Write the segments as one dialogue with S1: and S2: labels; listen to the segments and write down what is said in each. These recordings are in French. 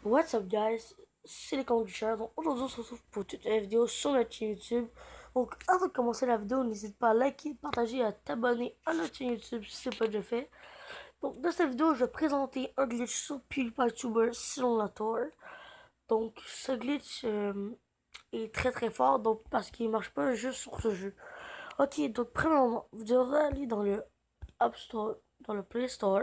S1: What's up guys, c'est les Conducheurs. Donc aujourd'hui on se retrouve pour toute une vidéo sur notre chaîne YouTube. Donc avant de commencer la vidéo, n'hésite pas à liker, partager et à t'abonner à notre chaîne YouTube si ce n'est pas déjà fait. Donc dans cette vidéo je vais présenter un glitch sur PewDiePie Tuber Simulator. Donc ce glitch est très fort donc, parce qu'il ne marche pas juste sur ce jeu. Ok, donc premièrement vous devrez aller dans le App Store, dans le Play Store.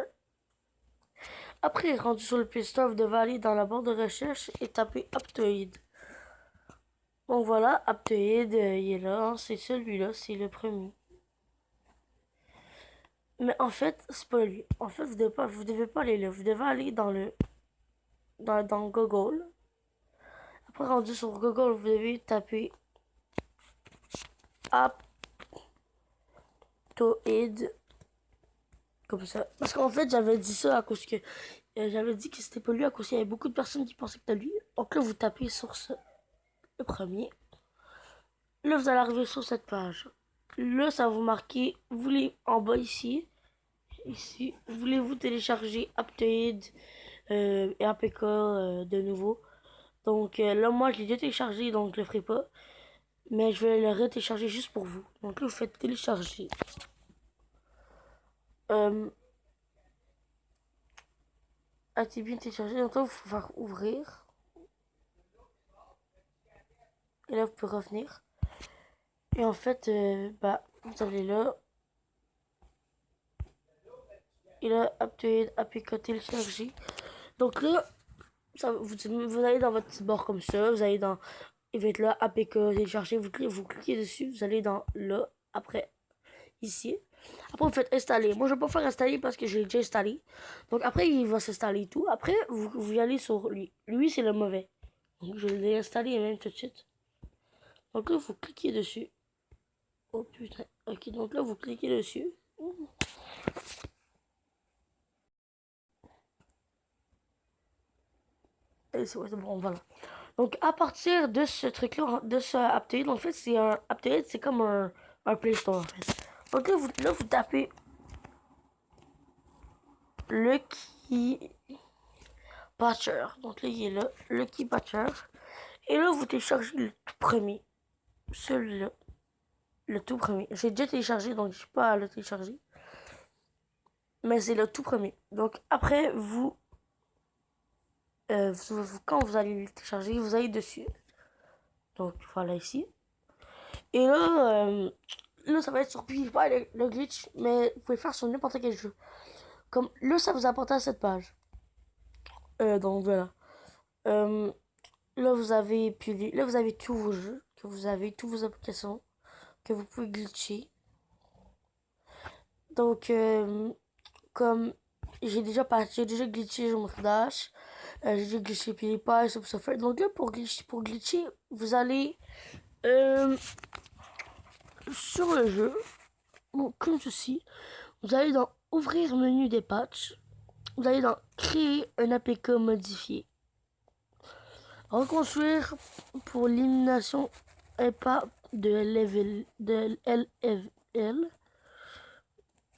S1: Après, rendu sur le Play Store, vous devez aller dans la barre de recherche et taper Aptoid. Donc voilà, Aptoid, il est là, hein, c'est celui-là, c'est le premier. Mais en fait, c'est pas lui. En fait, vous devez pas aller là. Vous devez aller dans Google. Après, rendu sur Google, vous devez taper Aptoid. Comme ça. Parce qu'en fait, j'avais dit ça à cause que... j'avais dit que c'était pas lui à cause qu'il y avait beaucoup de personnes qui pensaient que c'était lui. Donc là, vous tapez sur ce, le premier. Là, vous allez arriver sur cette page. Là, ça va vous marquer, en bas ici, voulez-vous télécharger Aptoid et APK de nouveau. Donc là, moi, je l'ai déjà téléchargé, donc je le ferai pas. Mais je vais le retélécharger juste pour vous. Donc là, vous faites télécharger. C'est bien téléchargé. Donc là, vous faut faire ouvrir. Et là, vous pouvez revenir. Et en fait, vous allez là. Et là, Aptoid, APK téléchargé. Donc là, vous allez dans votre petite barre comme ça, vous allez dans, il va être là, APK, télécharger, vous cliquez dessus, vous allez dans là, après, ici. Après, vous faites installer. Moi, je vais pas faire installer parce que j'ai déjà installé. Donc après, il va s'installer tout. Après, vous y allez sur lui. Lui, c'est le mauvais. Donc je l'ai installé même tout de suite. Donc là, vous cliquez dessus. Oh putain. Ok, donc là, vous cliquez dessus. Et c'est bon, voilà. Donc, à partir de ce truc-là, de ce update, en fait, c'est un update, c'est comme un Play Store, en fait. Donc là, vous tapez Lucky Patcher. Donc là, il est là, Lucky Patcher. Et là, vous téléchargez le tout premier. Celui-là. Le tout premier. J'ai déjà téléchargé, donc je sais pas à le télécharger. Mais c'est le tout premier. Donc après, quand vous allez le télécharger, vous allez dessus. Donc voilà ici. Et là, ça va être sur PewDiePie le glitch, mais vous pouvez faire sur n'importe quel jeu. Comme là, ça vous apporte à cette page. Donc voilà. Euh, là, vous avez tous vos jeux, que vous avez toutes vos applications, que vous pouvez glitcher. Donc, comme j'ai déjà glitché Jump Dash, j'ai déjà glitché PewDiePie, Subsuffer. Donc là, pour glitcher, vous allez sur le jeu, donc, comme ceci. Vous allez dans Ouvrir menu des patchs. Vous allez dans Créer un APK modifié. Reconstruire pour l'élimination EPA de LFL.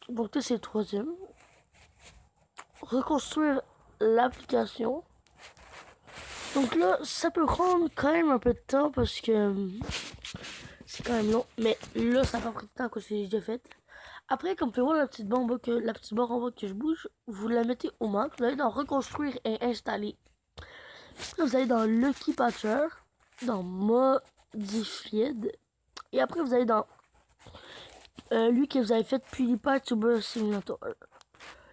S1: Donc là, c'est le troisième. Reconstruire l'application. Donc là, ça peut prendre quand même un peu de temps parce que c'est quand même long. Mais là, ça n'a pas pris de temps que c'est déjà fait. Après, comme vous pouvez voir la petite barre en bas que je bouge, vous la mettez au max. Vous allez dans Reconstruire et Installer. Là, vous allez dans Lucky Patcher, dans Modified. Et après, vous allez dans lui que vous avez fait PewDiePie Tuber Simulator.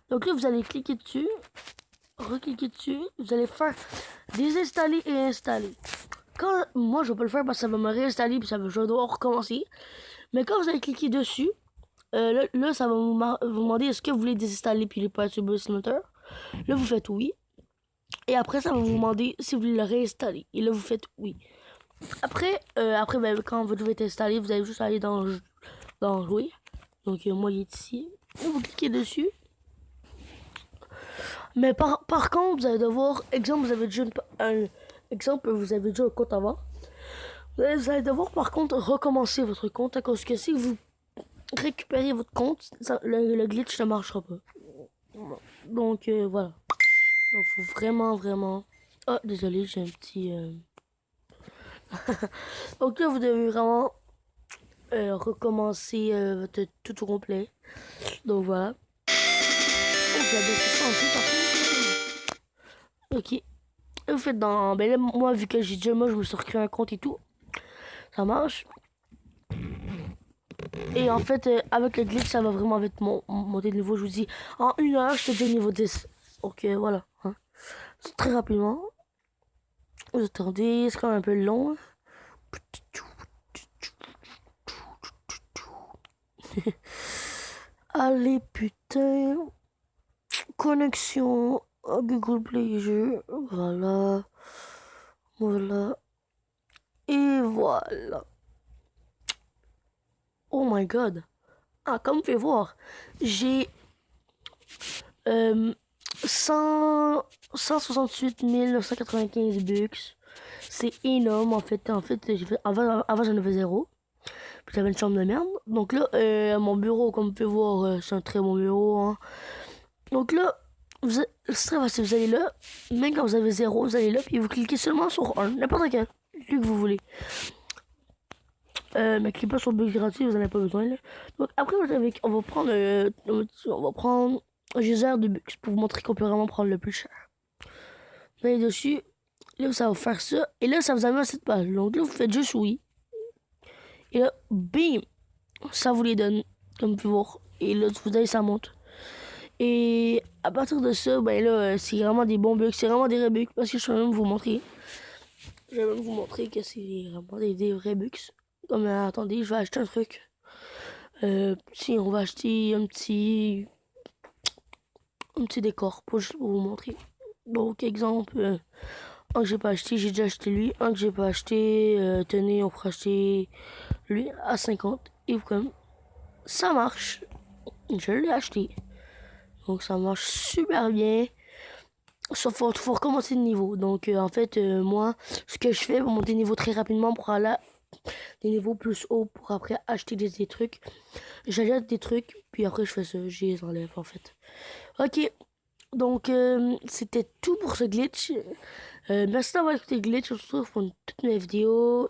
S1: Donc là, vous allez cliquer dessus, recliquer dessus. Vous allez faire désinstaller et installer. Quand moi, je vais pas le faire parce que ça va me réinstaller puis je vais devoir recommencer. Mais quand vous allez cliquer dessus, là, ça va vous demander est-ce que vous voulez désinstaller PewDiePie Tuber Simulator. Là, vous faites oui. Et après, ça va vous demander si vous voulez le réinstaller. Et là, vous faites oui. Après, quand votre jeu est installé, vous allez juste aller dans jouer. Donc, moi, il est ici. Et vous cliquez dessus. Mais par contre, vous allez devoir, exemple, vous avez déjà vous avez déjà un compte avant. Vous allez devoir, par contre, recommencer votre compte. Parce que si vous récupérez votre compte, le glitch ne marchera pas. Donc, voilà. Donc, faut vraiment Oh, désolé, j'ai un petit... Donc là, vous devez vraiment recommencer votre tout au complet. Donc voilà. Oh, vous avez ça en tout, par contre. Ok. Et vous faites dans... Ben là, moi, vu que j'ai déjà... Moi, je me suis recréé un compte et tout. Ça marche. Et en fait, avec le glitch, ça va vraiment vite monter de niveau. Je vous dis, en 1 heure, je te dis niveau 10. Ok, voilà. Hein. C'est très rapidement. Vous attendez, c'est quand même un peu long. Allez, putain. Connexion à Google Play Jeux. Voilà. Voilà. Et voilà. Oh my god. Ah, comme vous pouvez voir, j'ai euh, 100, 168 995 bucks. C'est énorme en fait. En fait, j'ai fait, avant j'en avais zéro. Puis j'avais une chambre de merde. Donc là, mon bureau, comme vous pouvez voir, c'est un très bon bureau. Hein. Donc là, c'est très facile. Vous allez là, même quand vous avez zéro, vous allez là, puis vous cliquez seulement sur un, n'importe quel, celui que vous voulez. Mais cliquez pas sur le bug gratuit, vous n'en avez pas besoin. Là. Donc après, on va prendre, un geyser de bugs pour vous montrer qu'on peut vraiment prendre le plus cher. Vous allez dessus, là, ça va faire ça, et là, ça vous amène à cette page. Donc là, vous faites juste oui. Et là, bim, ça vous les donne, comme vous pouvez voir. Et là, vous allez, ça monte. Et à partir de ça, ben là, c'est vraiment des bons bugs, c'est vraiment des vrais bugs, parce que je vais même vous montrer. Je vais même vous montrer que c'est vraiment des vrais bugs. Comme, attendez, je vais acheter un truc. Si on va acheter un petit décor pour juste vous montrer. Donc, exemple, un que j'ai pas acheté, j'ai déjà acheté lui. Un que j'ai pas acheté, tenez, on pourra acheter lui à 50. Et comme ça marche, je l'ai acheté. Donc, ça marche super bien. Sauf qu'il faut recommencer de niveau. Donc, en fait, moi, ce que je fais pour monter de niveau très rapidement pour aller des niveaux plus hauts pour après acheter des trucs. J'achète des trucs, puis après je fais ça, je les enlève en fait. Ok, donc c'était tout pour ce glitch. Merci d'avoir écouté le glitch, on se retrouve pour une toute nouvelle vidéo.